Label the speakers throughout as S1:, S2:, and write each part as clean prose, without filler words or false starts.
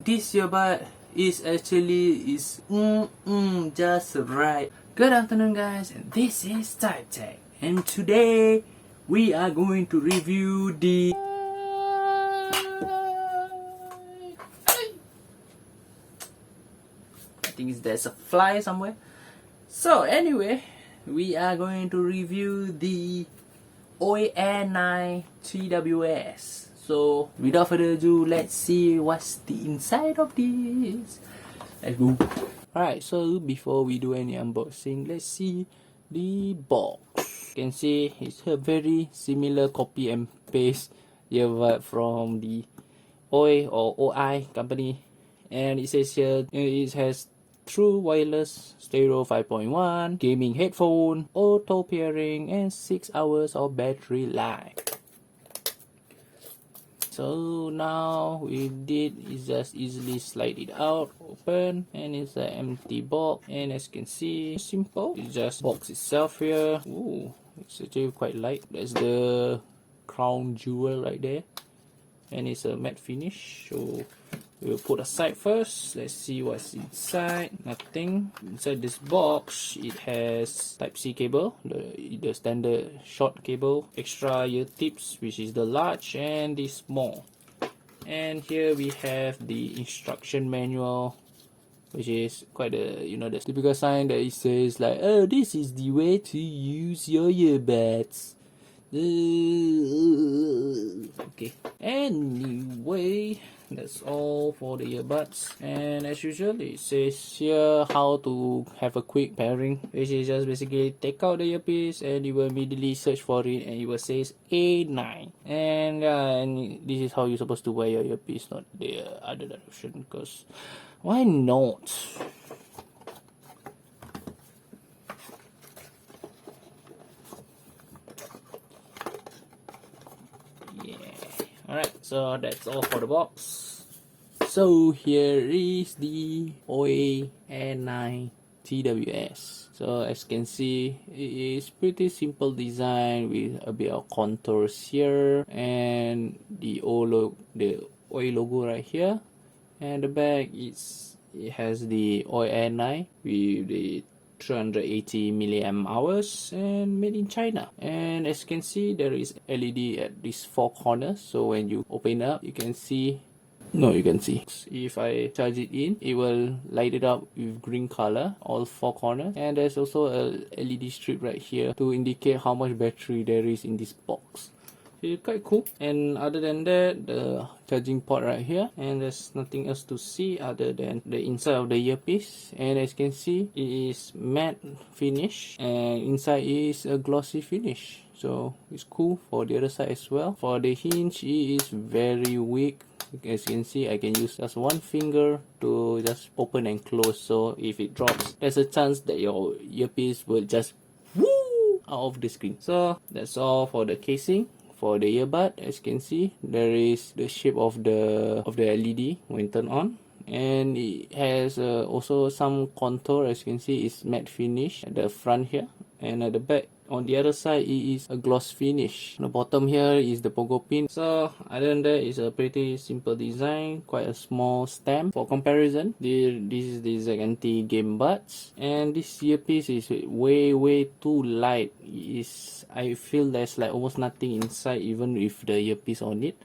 S1: this earbud is actually just right. Good afternoon guys, and this is Type Tech, and today we are going to review the I think there's a fly somewhere. So anyway, we are going to review the Omph Air 9 TWS. So without further ado, let's see what's the inside of this. Let's go. Alright, so before we do any unboxing, let's see the box. You can see it's a very similar copy and paste earbud from the Omph or OI company, and it says here it has true wireless stereo 5.1, gaming headphone, auto pairing, and 6 hours of battery life. So now we did is just easily slide it out, open, and it's an empty box. And as you can see, simple. It's just box itself here. Ooh, it's actually quite light. That's the crown jewel right there, and it's a matte finish. So we'll put aside first. Let's see what's inside. Nothing. Inside this box, it has Type-C cable, the standard short cable, extra ear tips, which is the large and the small. And here we have the instruction manual, which is quite a, the typical sign that it says like, oh, this is the way to use your earbuds. Okay, anyway, that's all for the earbuds. And as usual, it says here how to have a quick pairing, which is just basically take out the earpiece and you will immediately search for it, and it will say A9. And and this is how you're supposed to wear your earpiece, not the other direction, because why not? Alright, so that's all for the box. So here is the Omph Air 9 TWS. So as you can see, it is pretty simple design with a bit of contours here, and the Omph logo right here. And the back it has the Omph Air 9 with the 380 milliamp hours and made in China. And as you can see, there is LED at these four corners, so when you open up, you can see if I charge it in, it will light it up with green color, all four corners. And there's also a LED strip right here to indicate how much battery there is in this box. It's quite cool. And other than that, the charging port right here, and there's nothing else to see other than the inside of the earpiece. And as you can see, it is matte finish, and inside is a glossy finish, so it's cool. For the other side as well, for the hinge, it is very weak. As you can see, I can use just one finger to just open and close, so if it drops, there's a chance that your earpiece will just woo out of the screen. So that's all for the casing. For the earbud, as you can see, there is the shape of the LED when turned on, and it has also some contour. As you can see, it's matte finish at the front here, and at the back on the other side it is a gloss finish. On the bottom here is the pogo pin. So other than that, it's a pretty simple design, quite a small stamp. For comparison, this is the ZNT Gamebuds, and this earpiece is way too light. I feel there's like almost nothing inside even with the earpiece on it.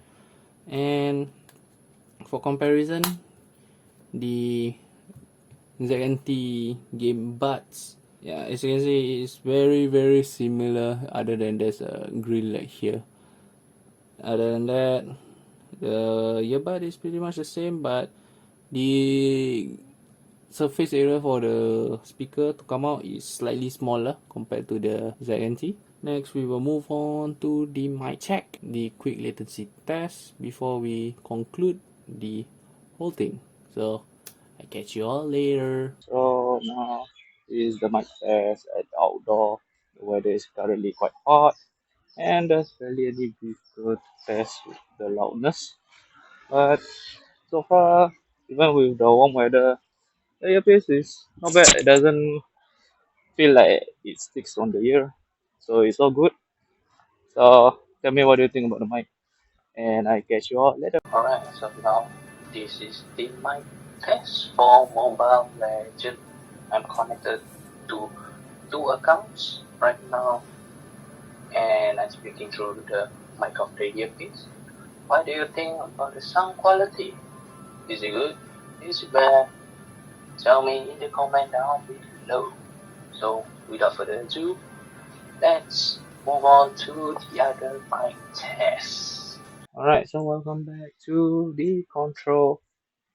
S1: And for comparison, the ZNT Gamebuds, yeah, as you can see, it's very similar, other than there's a grill like here. Other than that, the earbud is pretty much the same, but the surface area for the speaker to come out is slightly smaller compared to the ZNT. Next, we will move on to the mic check, the quick latency test, before we conclude the whole thing. So I catch you all later. So now is the mic test at outdoor. The weather is currently quite hot, and there's really any difficult test with the loudness. But so far, even with the warm weather, the earpiece is not bad. It doesn't feel like it sticks on the ear, so it's all good. So tell me, what do you think about the mic? And I catch you all later. Alright, so now
S2: This is the mic test for Mobile Legend. I'm connected to 2 accounts right now, and I'm speaking through the mic of the earpiece. What do you think about the sound quality? Is it good? Is it bad? Tell me in the comment down below. So without further ado, let's move on to the other mic test.
S1: Alright, so welcome back to the control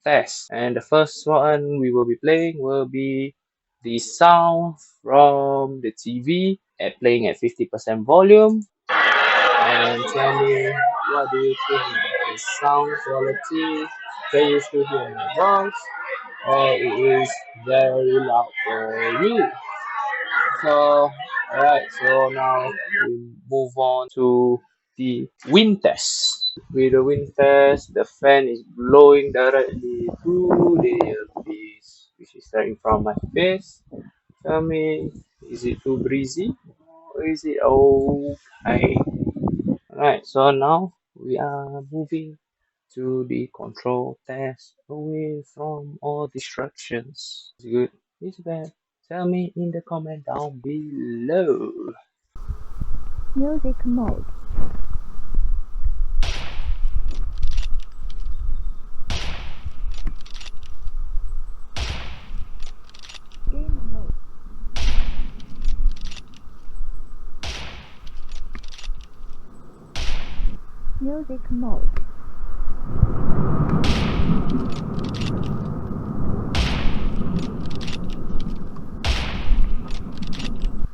S1: test. And the first one we will be playing will be the sound from the TV playing at 50% volume. And tell me, what do you think about the sound quality? Can you still hear my voice? Or it is very loud for you? So, alright, so now we move on to the wind test. With the wind test, the fan is blowing directly through the earpiece, which is right in front of my face. Tell me, is it too breezy or is it okay? Alright, so now we are moving to the control test away from all distractions. Is it good? Is it bad? Tell me in the comment down below.
S3: Music mode. Game mode. Music mode.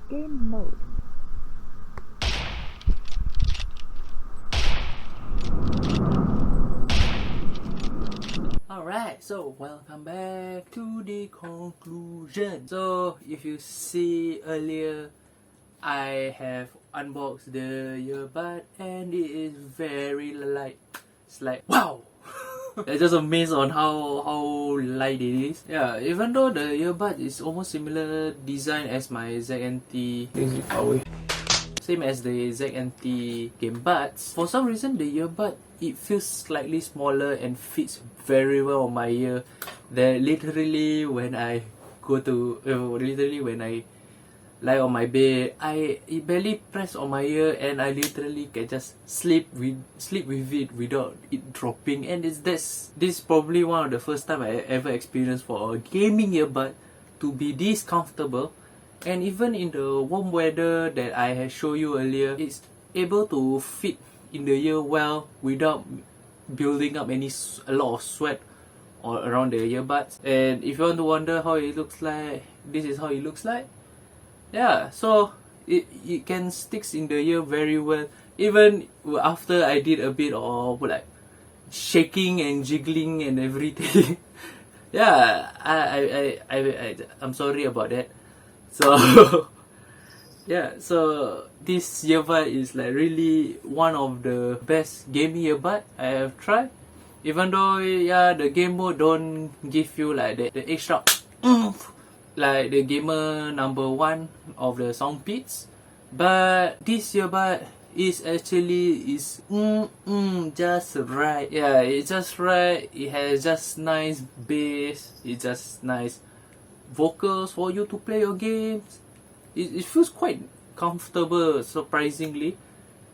S3: Game mode.
S1: Alright, so welcome back to the conclusion. So if you see earlier, I have unboxed the earbud and it is very light. It's like wow. I'm just amazed on how light it is. Yeah, even though the earbud is almost similar design as my ZNT. Same as the ZNT Gamebuds. For some reason, the earbud, it feels slightly smaller and fits very well on my ear. That literally when I when I lie on my bed, it barely press on my ear, and I literally can just sleep with it without it dropping. And this is probably one of the first time I ever experienced for a gaming earbud to be this comfortable. And even in the warm weather that I had shown you earlier, it's able to fit in the ear well without building up a lot of sweat or around the earbuds. And if you want to wonder how it looks like, this is how it looks like. Yeah, so it can sticks in the ear very well. Even after I did a bit of like shaking and jiggling and everything. Yeah, I'm sorry about that. So yeah, so this earbud is like really one of the best gaming earbud I have tried. Even though yeah, the game mode don't give you like the extra oomph like the gamer number 1 of the sound pits, but this earbud is actually just right. Yeah, it's just right. It has just nice bass. It's just nice vocals for you to play your games. It feels quite comfortable, surprisingly.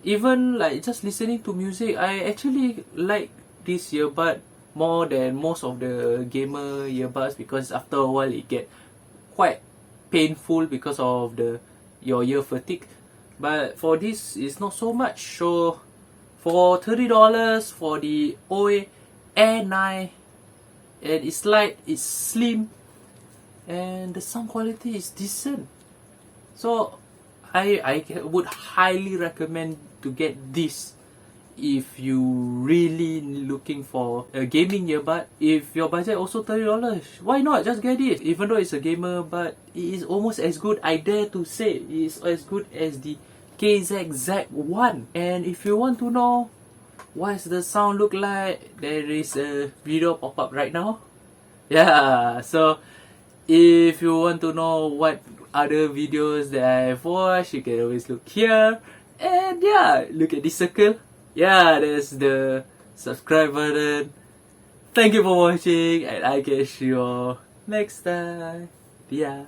S1: Even like just listening to music, I actually like this earbud more than most of the gamer earbuds, because after a while it get quite painful because of your ear fatigue. But for this, it's not so much. So for $30 for the OE Air 9, and it's light, it's slim, and the sound quality is decent. So I would highly recommend to get this if you really looking for a gaming earbud. If your budget also $30, why not just get it? Even though it's a gamer, but it is almost as good, I dare to say, it is as good as the KZZ1. And if you want to know what's the sound look like, there is a video pop up right now. Yeah, so if you want to know what other videos that I've watched, you can always look here. And yeah, look at this circle. Yeah, there's the subscribe button. Thank you for watching, and I catch you all next time. Yeah.